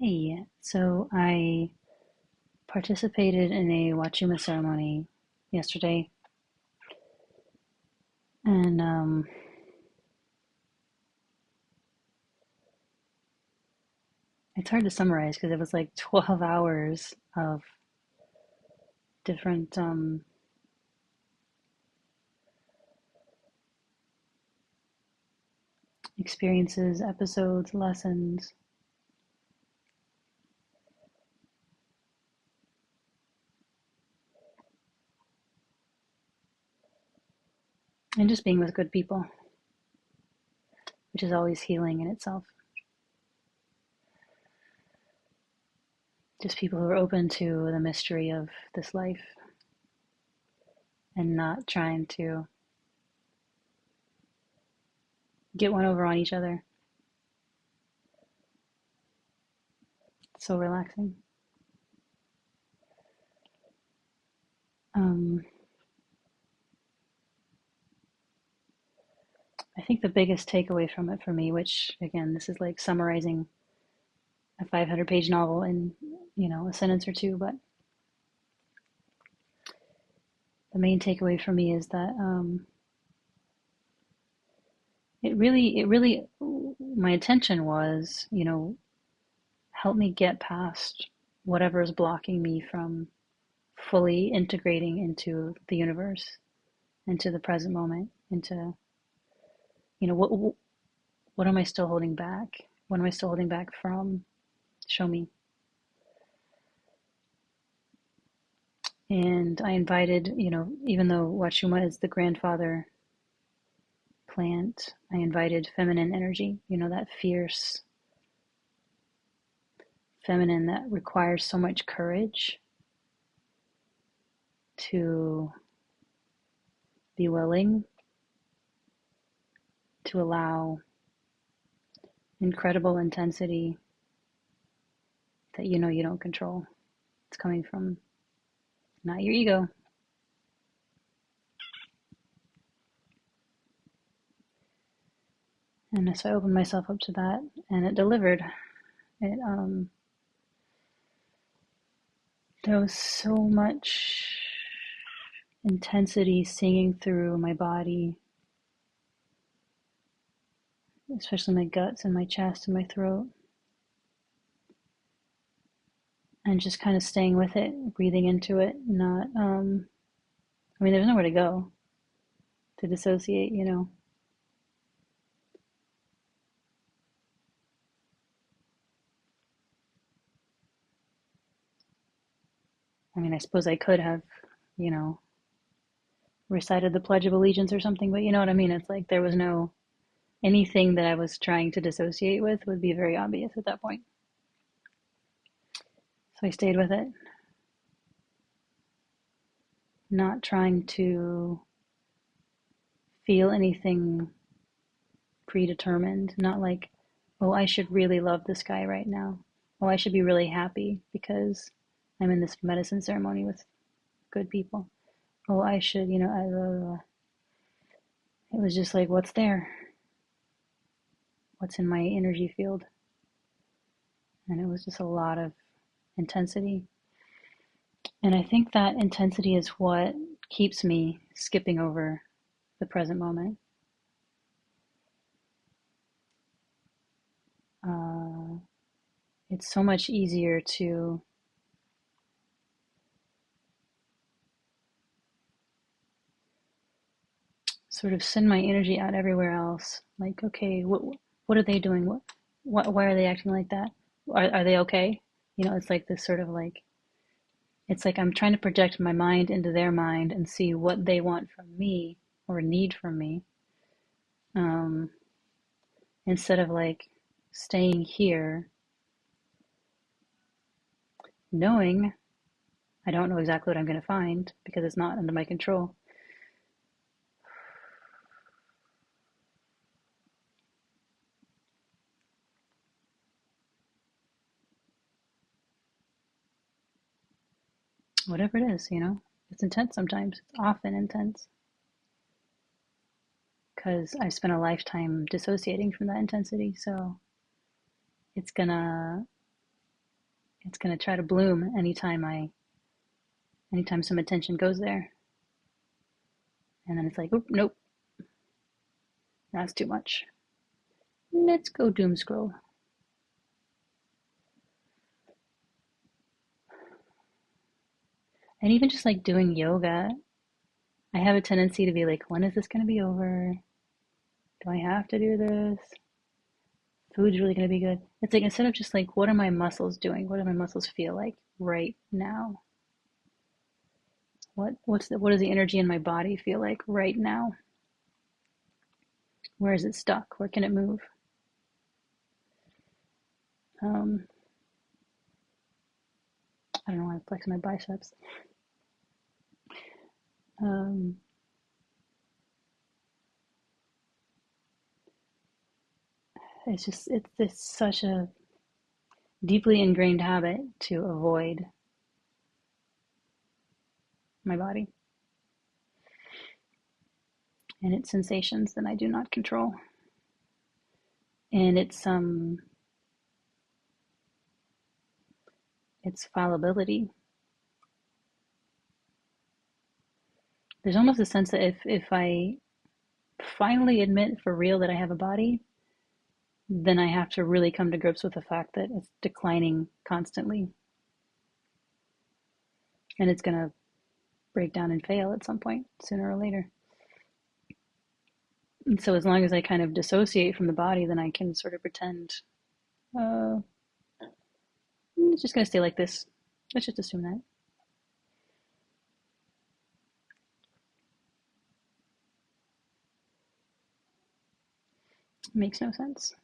Hey, so I participated in a Huachuma ceremony yesterday, and it's hard to summarize because it was like 12 hours of different experiences, episodes, lessons, and just being with good people, which is always healing in itself. Just people who are open to the mystery of this life and not trying to get one over on each other. It's so relaxing. Um, I think the biggest takeaway from it for me, which again, this is like summarizing a 500-page novel in, a sentence or two, but the main takeaway for me is that it really, my intention was, help me get past whatever is blocking me from fully integrating into the universe, into the present moment, into, what am I still holding back? What am I still holding back from? Show me. And I invited, even though Huachuma is the grandfather plant, I invited feminine energy, that fierce feminine that requires so much courage to be willing to allow incredible intensity that you don't control. It's coming from not your ego. And so I opened myself up to that, and it delivered. It There was so much intensity singing through my body, especially my guts and my chest and my throat, and just kind of staying with it, breathing into it, not I mean, there's nowhere to go to dissociate. I mean, I suppose I could have, you know, recited the Pledge of Allegiance or something, but you know what I mean? It's like there was no anything that I was trying to dissociate with would be very obvious at that point. So I stayed with it, not trying to feel anything predetermined, not like, oh, I should really love this guy right now. Oh, I should be really happy because I'm in this medicine ceremony with good people. Oh, I should, it was just like, what's there? What's in my energy field? And it was just a lot of intensity. And I think that intensity is what keeps me skipping over the present moment. Uh, it's so much easier to sort of send my energy out everywhere else. Like, okay, what are they doing? Why are they acting like that? Are they okay? It's like this sort of like it's like I'm trying to project my mind into their mind and see what they want from me or need from me, um, instead of like staying here, knowing I don't know exactly what I'm going to find because it's not under my control. Whatever it is, it's intense sometimes. It's often intense because I've spent a lifetime dissociating from that intensity. So it's gonna It's going to try to bloom anytime some attention goes there. And then it's like, oop, nope, that's too much. Let's go doom scroll. And even just like doing yoga, I have a tendency to be like, when is this going to be over? Do I have to do this? Food's really going to be good. It's like instead of just like, what are my muscles doing? What do my muscles feel like right now? What does the energy in my body feel like right now? Where is it stuck? Where can it move? Um, I don't know why I'm flexing my biceps. Um, it's such a deeply ingrained habit to avoid my body and its sensations that I do not control. And its fallibility. There's almost a sense that if I finally admit for real that I have a body, then I have to really come to grips with the fact that it's declining constantly and it's going to break down and fail at some point, sooner or later. And so as long as I kind of dissociate from the body, then I can sort of pretend, uh, it's just going to stay like this. Let's just assume that. It makes no sense.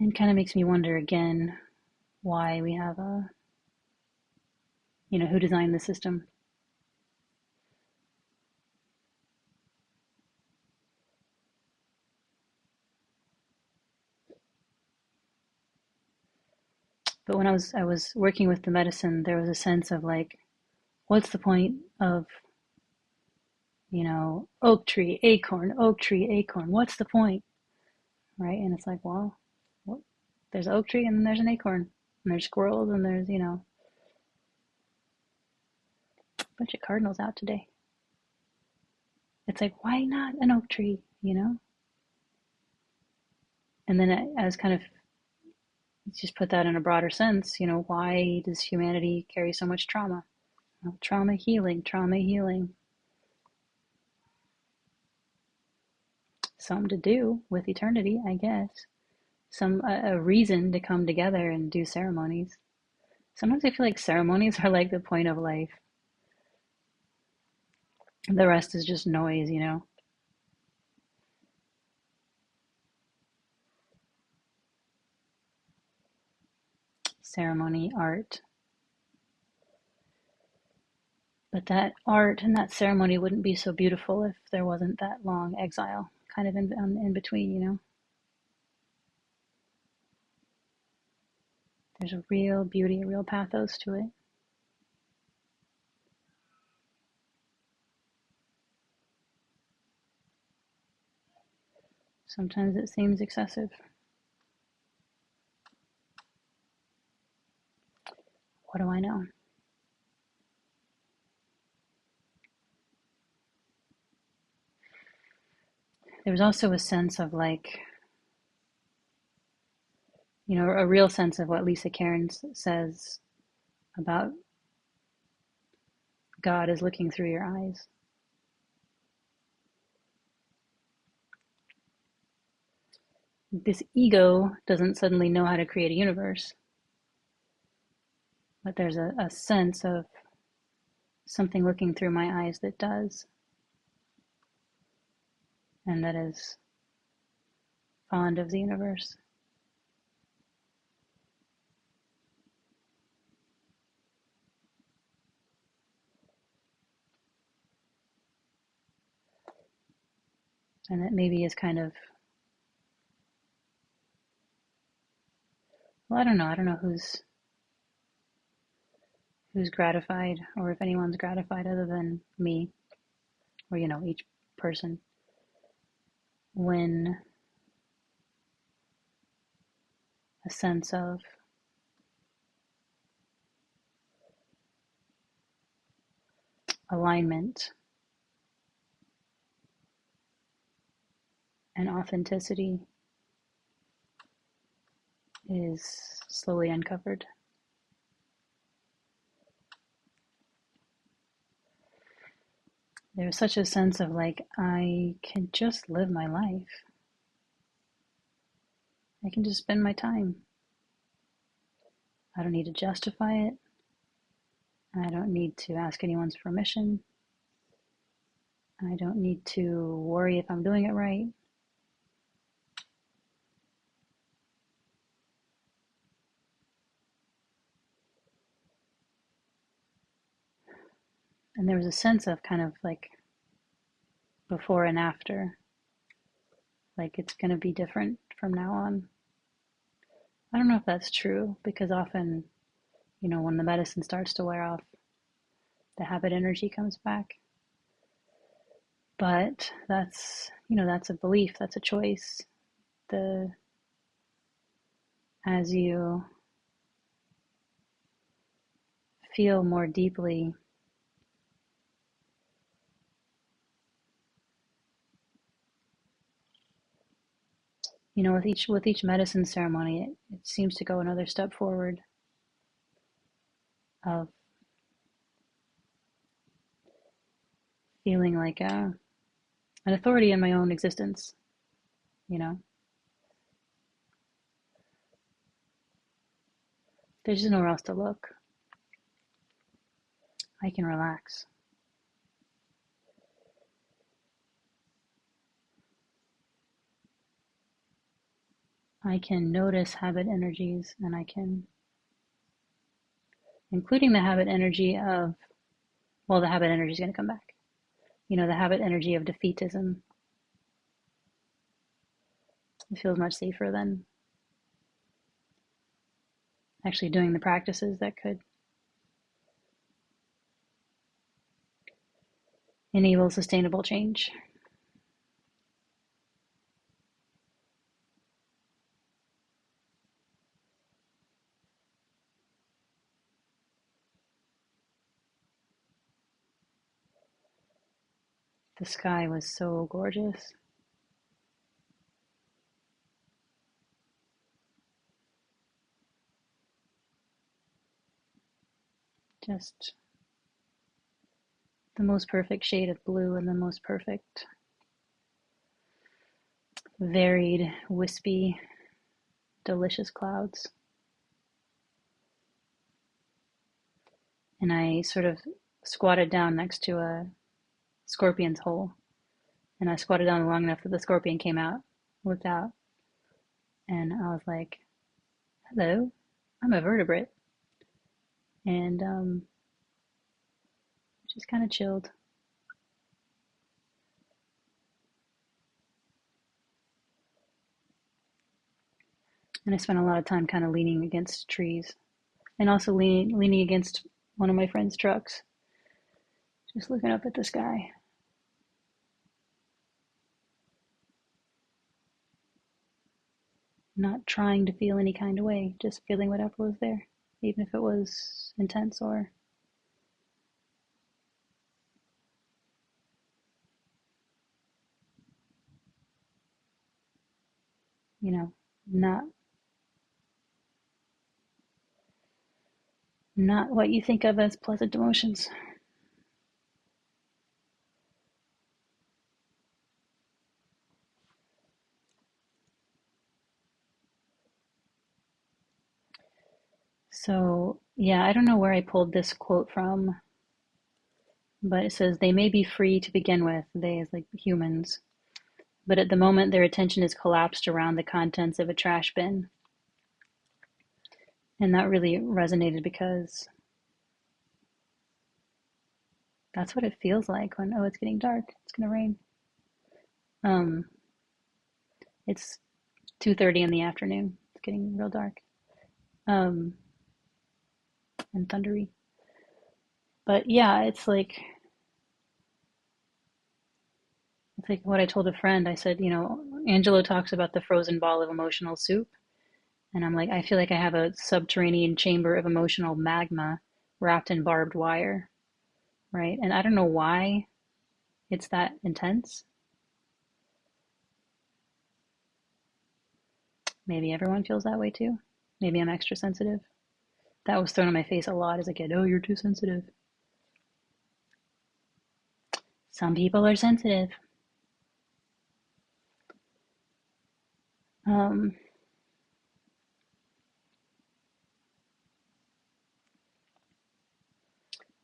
And kind of makes me wonder again why we have who designed the system. But when I was working with the medicine, there was a sense of like, what's the point of oak tree, acorn? What's the point, right? And it's like, well, there's an oak tree and then there's an acorn, and there's squirrels and there's a bunch of cardinals out today. It's like, why not an oak tree, And then I was kind of just put that in a broader sense, why does humanity carry so much trauma? Well, trauma healing, trauma healing. Something to do with eternity, I guess. A reason to come together and do ceremonies. Sometimes I feel like ceremonies are like the point of life. The rest is just noise. Ceremony, art. But that art and that ceremony wouldn't be so beautiful if there wasn't that long exile kind of in between. There's a real beauty, a real pathos to it. Sometimes it seems excessive. What do I know? There was also a sense of like, a real sense of what Lisa Cairns says about God is looking through your eyes. This ego doesn't suddenly know how to create a universe, but there's a sense of something looking through my eyes that does, and that is fond of the universe. And that maybe is kind of, well, I don't know. I don't know who's gratified, or if anyone's gratified other than me, or each person, when a sense of alignment and authenticity is slowly uncovered. There's such a sense of like, I can just live my life. I can just spend my time. I don't need to justify it. I don't need to ask anyone's permission. I don't need to worry if I'm doing it right. And there was a sense of kind of like before and after, like it's going to be different from now on. I don't know if that's true because often, when the medicine starts to wear off, the habit energy comes back. But that's a belief, that's a choice. The As you feel more deeply with each medicine ceremony, it seems to go another step forward of feeling like an authority in my own existence, you know. There's just nowhere else to look. I can relax. I can notice habit energies, and I can, including the habit energy of, well, the habit energy is going to come back. The habit energy of defeatism. It feels much safer than actually doing the practices that could enable sustainable change. The sky was so gorgeous. Just the most perfect shade of blue and the most perfect, varied, wispy, delicious clouds. And I sort of squatted down next to a scorpion's hole. And I squatted down long enough that the scorpion came out, looked out, and I was like, hello, I'm a vertebrate. And just kind of chilled. And I spent a lot of time kind of leaning against trees and also leaning against one of my friend's trucks, just looking up at the sky. Not trying to feel any kind of way, just feeling whatever was there, even if it was intense or not not what you think of as pleasant emotions. So, yeah, I don't know where I pulled this quote from, but it says they may be free to begin with, they as like humans, but at the moment their attention is collapsed around the contents of a trash bin. And that really resonated because that's what it feels like when, oh, it's getting dark, it's gonna rain. Um, it's 2:30 in the afternoon. It's getting real dark. Um, and thundery. But yeah, it's like what I told a friend. I said, Angelo talks about the frozen ball of emotional soup. And I'm like, I feel like I have a subterranean chamber of emotional magma wrapped in barbed wire, right? And I don't know why it's that intense. Maybe everyone feels that way too. Maybe I'm extra sensitive. That was thrown in my face a lot as a kid. Oh, you're too sensitive. Some people are sensitive. Um,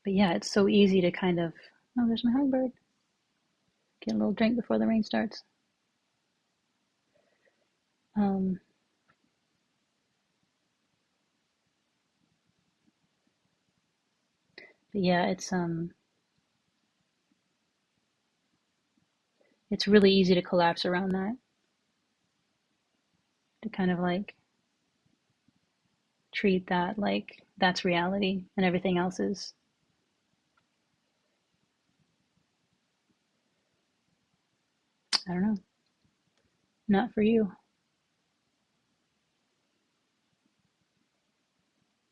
but yeah, it's so easy to kind of, oh, there's my hummingbird. Get a little drink before the rain starts. Um, but yeah, it's really easy to collapse around that, to kind of like treat that like that's reality and everything else is, I don't know, not for you.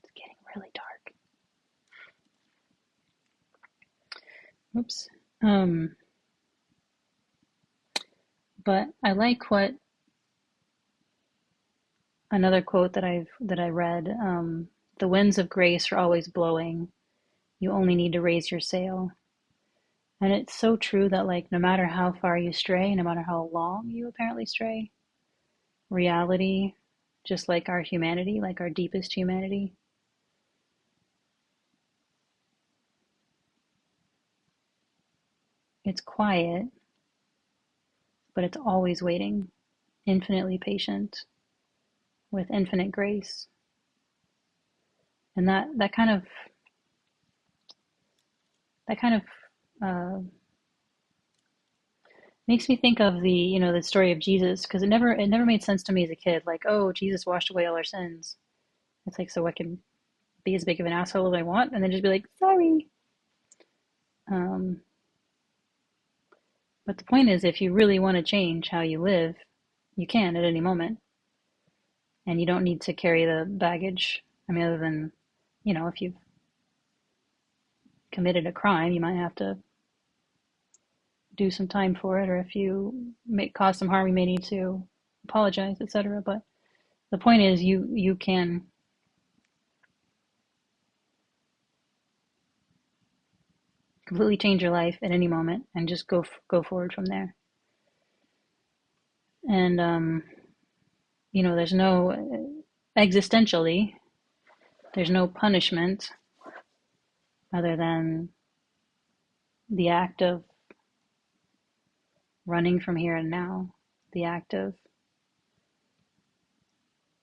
It's getting really dark. Oops. Um, but I like what another quote that I read. The winds of grace are always blowing. You only need to raise your sail. And it's so true that like no matter how far you stray, no matter how long you apparently stray, reality, just like our humanity, like our deepest humanity, it's quiet, but it's always waiting, infinitely patient, with infinite grace. And that kind of uh, makes me think of the story of Jesus, because it never made sense to me as a kid, like, oh, Jesus washed away all our sins. It's like, so I can be as big of an asshole as I want and then just be like, sorry. Um, but the point is, if you really want to change how you live, you can at any moment, and you don't need to carry the baggage. I mean, other than, if you've committed a crime, you might have to do some time for it, or if you make cause some harm, you may need to apologize, etc. But the point is, you can completely change your life at any moment and just go forward from there. And there's no existentially, there's no punishment other than the act of running from here and now, the act of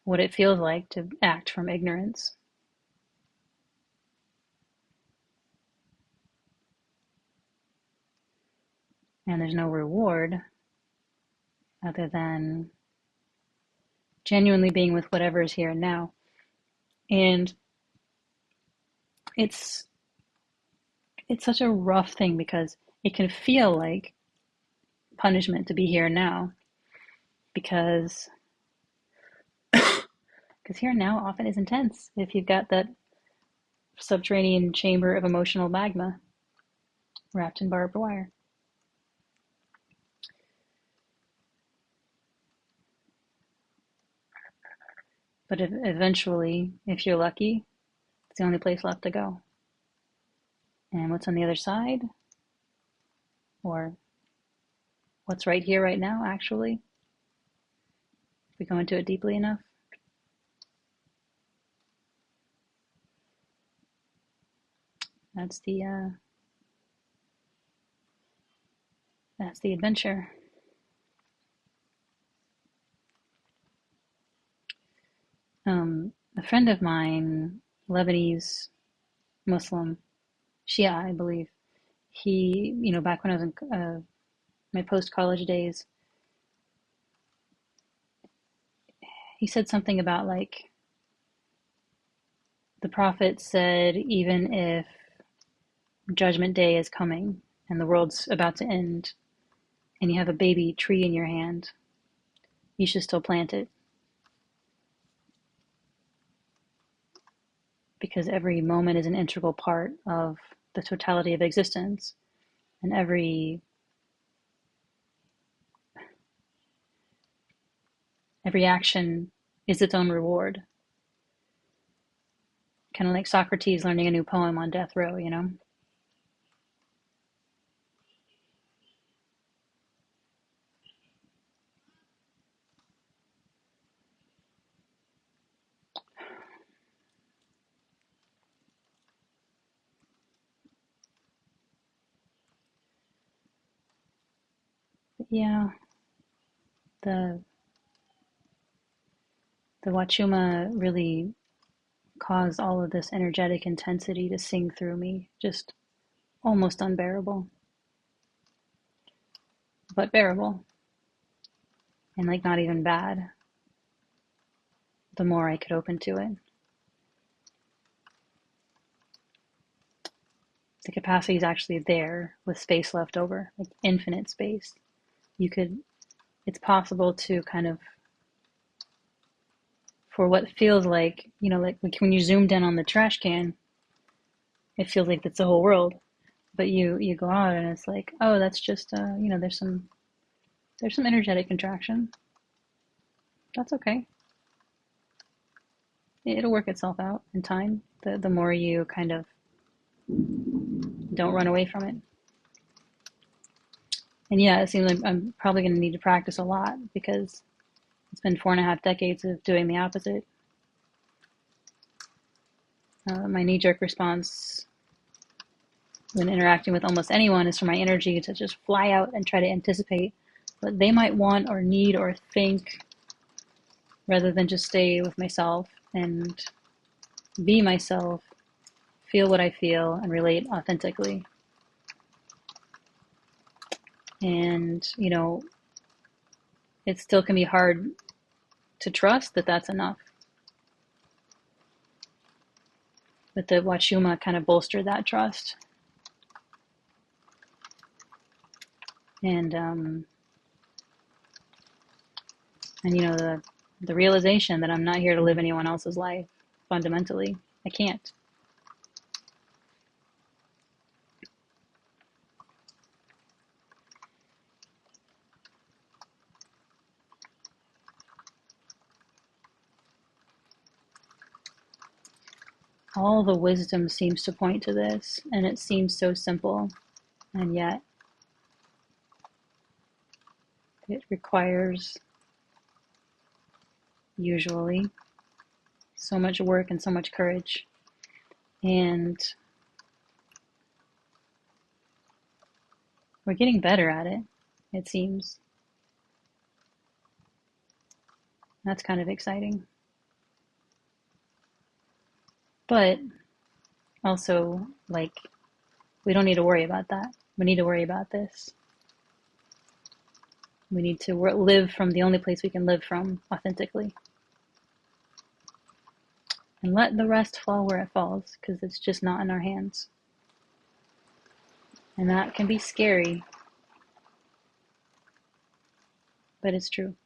what it feels like to act from ignorance. And there's no reward other than genuinely being with whatever is here and now. And it's it's such a rough thing because it can feel like punishment to be here now, because here and now often is intense if you've got that subterranean chamber of emotional magma wrapped in barbed wire. But eventually, if you're lucky, it's the only place left to go. And what's on the other side, or what's right here, right now, actually, if we go into it deeply enough, that's the adventure. A friend of mine, Lebanese Muslim, Shia, I believe, he, back when I was in my post-college days, he said something about like the prophet said, even if judgment day is coming and the world's about to end and you have a baby tree in your hand, you should still plant it. because every moment is an integral part of the totality of existence, and every action is its own reward. Kind of like Socrates learning a new poem on death row, you know? But yeah, the the Huachuma really caused all of this energetic intensity to sing through me, just almost unbearable, but bearable, and like not even bad. The more I could open to it, the capacity is actually there with space left over, like infinite space. You could, it's possible to kind of, for what feels like, you know, like when you zoomed in on the trash can, it feels like it's the whole world. But you go out and it's like, oh, that's just, you know, there's some energetic contraction. That's okay. It'll work itself out in time. The more you kind of don't run away from it. And yeah, it seems like I'm probably going to need to practice a lot because it's been 4.5 decades of doing the opposite. My knee-jerk response when interacting with almost anyone is for my energy to just fly out and try to anticipate what they might want or need or think, rather than just stay with myself and be myself, feel what I feel, and relate authentically. And, you know, it still can be hard to trust that that's enough. But the Huachuma kind of bolstered that trust. And you know, the realization that I'm not here to live anyone else's life. Fundamentally, I can't. All the wisdom seems to point to this, and it seems so simple, and yet it requires, usually, so much work and so much courage. And we're getting better at it, it seems. That's kind of exciting. But also, like, we don't need to worry about that. We need to worry about this. We need to live from the only place we can live from authentically. And let the rest fall where it falls, because it's just not in our hands. And that can be scary, but it's true.